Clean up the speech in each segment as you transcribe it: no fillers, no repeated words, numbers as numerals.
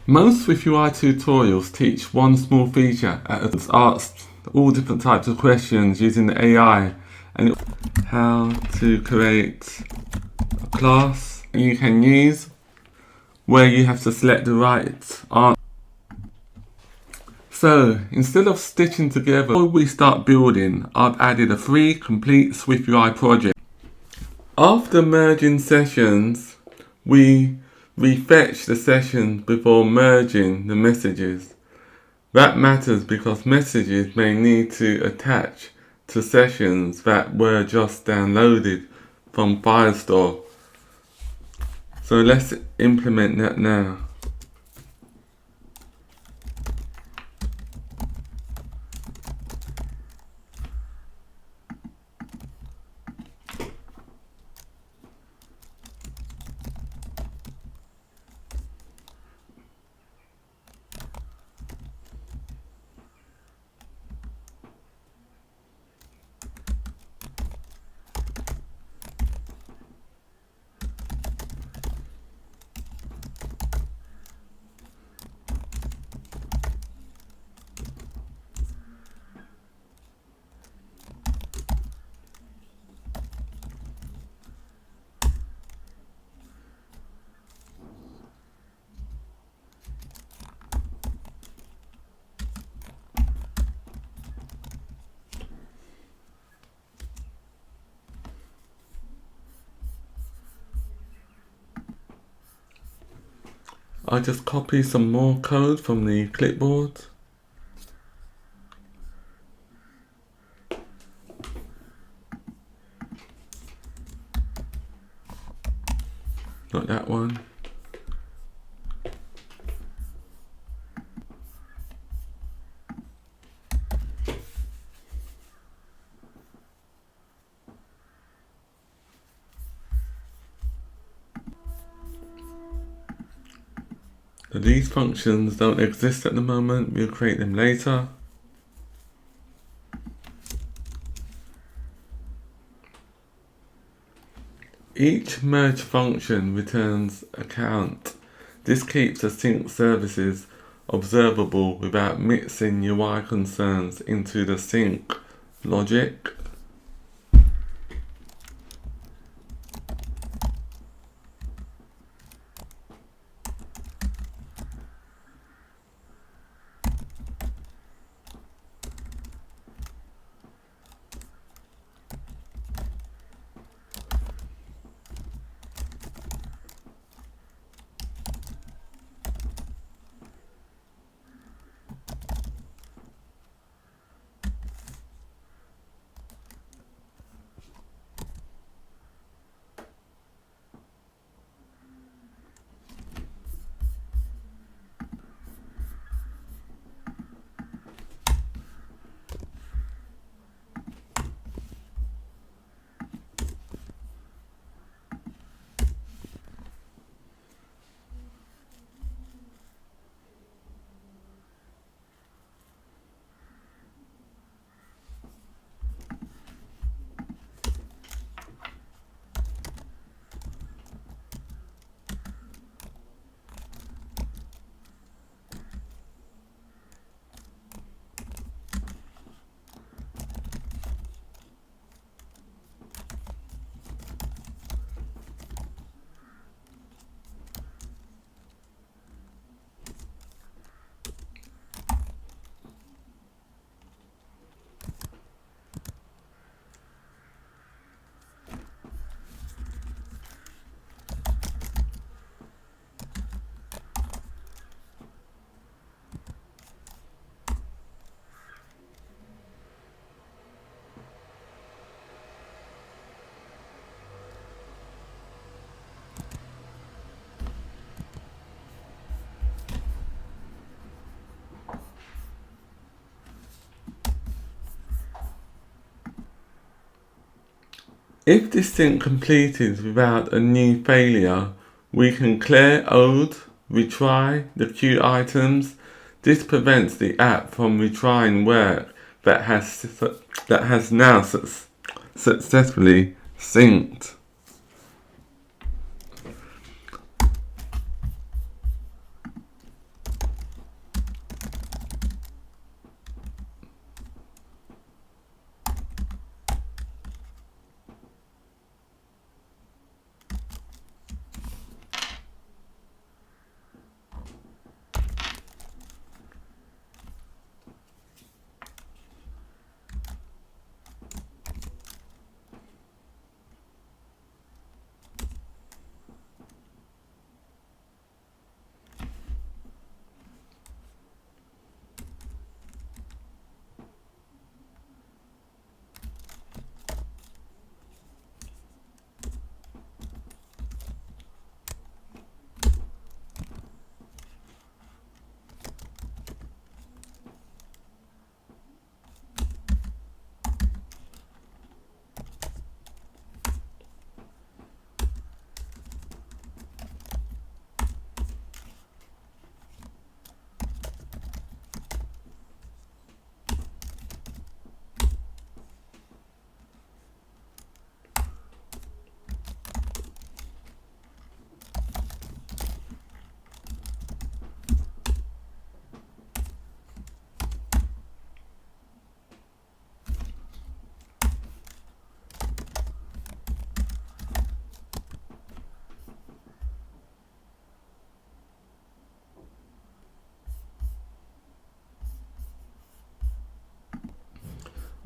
Most SwiftUI tutorials teach one small feature as asked all different types of questions using the AI and how to create a class you can use where you have to select the right answer. So instead of stitching together, before we start building, I've added a free complete SwiftUI project. After merging sessions, we refetch the sessions before merging the messages. That matters because messages may need to attach to sessions that were just downloaded from Firestore. So let's implement that now. I just copy some more code from the clipboard. Not that one. These functions don't exist at the moment, we'll create them later. Each merge function returns a count. This keeps the sync services observable without mixing UI concerns into the sync logic. If this sync completed without a new failure, we can clear old, retry the queue items. This prevents the app from retrying work that has now successfully synced.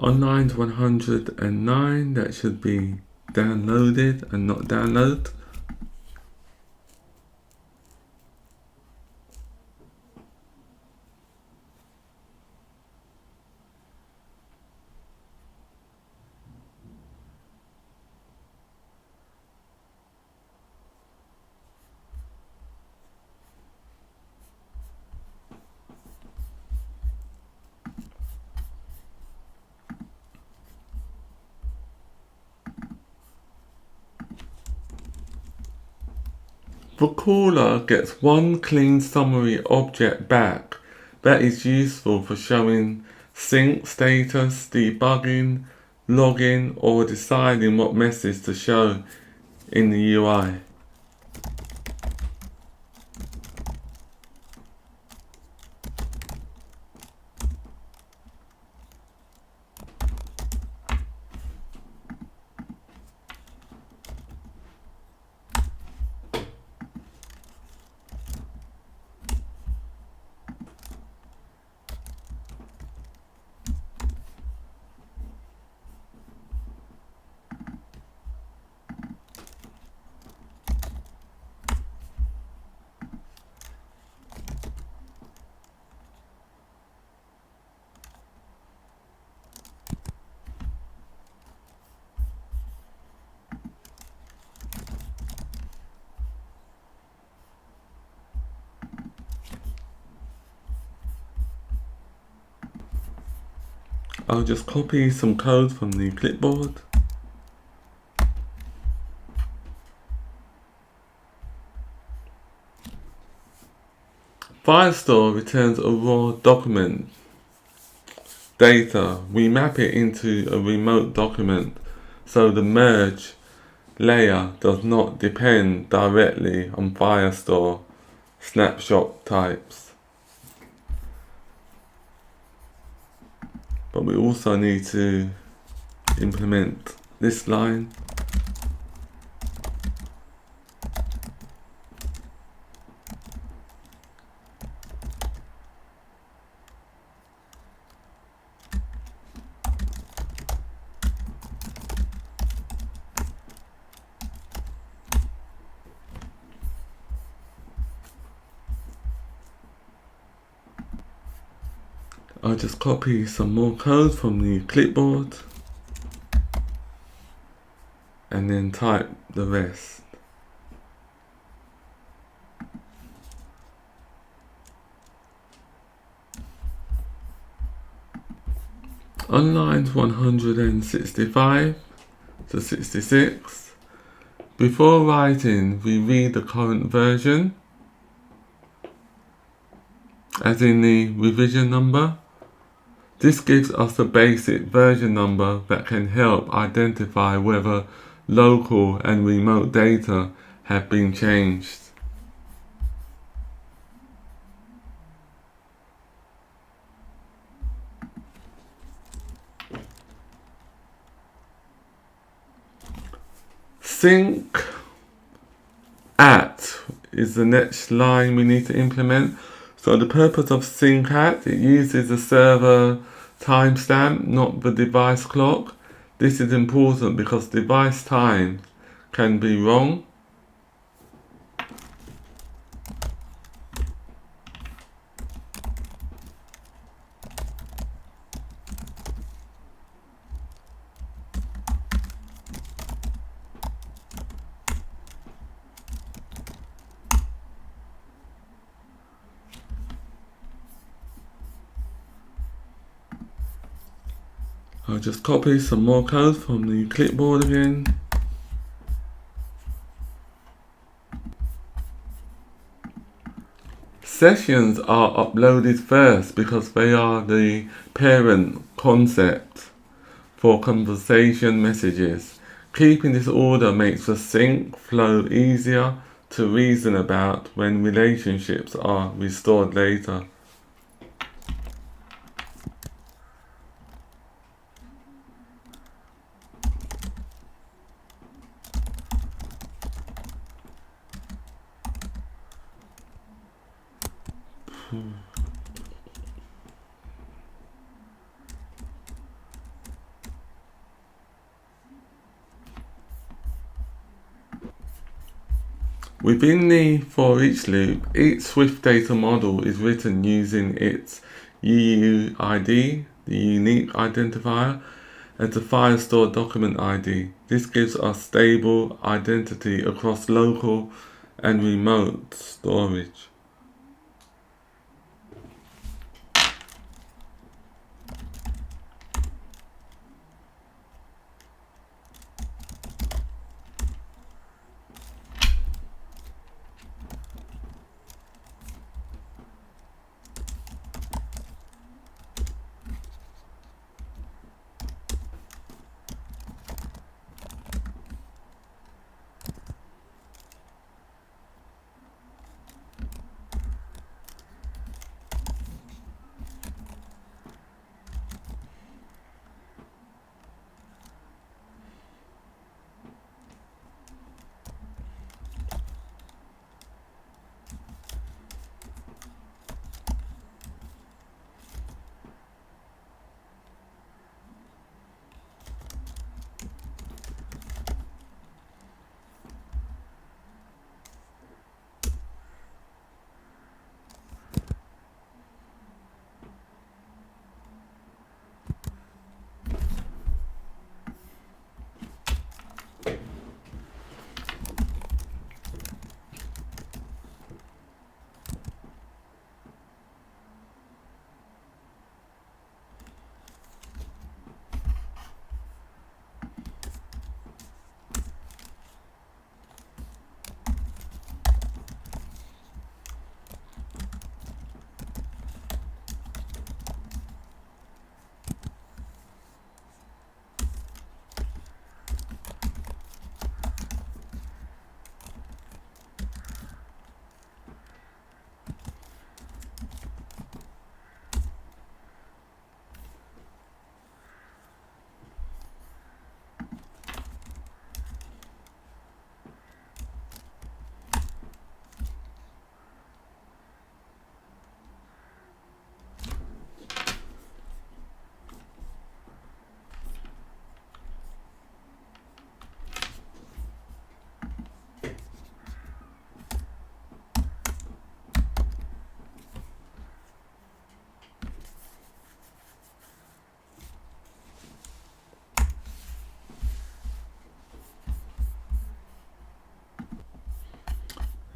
On lines 109, that should be downloaded and not download. The caller gets one clean summary object back that is useful for showing sync status, debugging, logging, or deciding what message to show in the UI. I'll just copy some code from the clipboard. Firestore returns a raw document data. We map it into a remote document, so the merge layer does not depend directly on Firestore snapshot types. But we also need to implement this line. I'll just copy some more code from the clipboard and then type the rest. On lines 165 to 66, before writing, we read the current version, as in the revision number. This gives us a basic version number that can help identify whether local and remote data have been changed. Sync at is the next line we need to implement. So the purpose of sync at, it uses the server timestamp, not the device clock. This is important because device time can be wrong. I'll just copy some more code from the clipboard again. Sessions are uploaded first because they are the parent concept for conversation messages. Keeping this order makes the sync flow easier to reason about when relationships are restored later. Within the for each loop, each SwiftData model is written using its UUID, the unique identifier, and the Firestore document ID. This gives us stable identity across local and remote storage.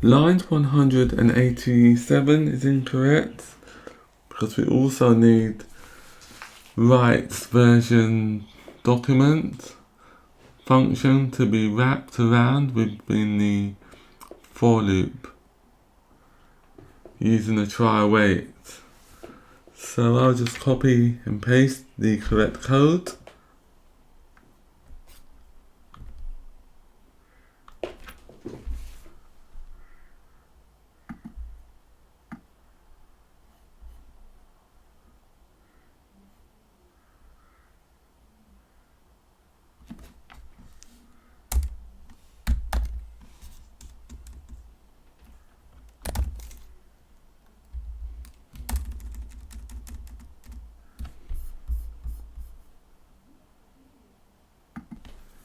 Line 187 is incorrect because we also need rights version document function to be wrapped around within the for loop using a try wait. So I'll just copy and paste the correct code.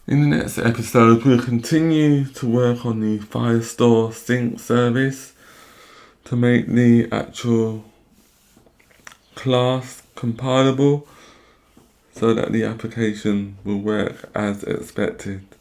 In the next episode, we'll continue to work on the Firestore sync service to make the actual class compilable so that the application will work as expected.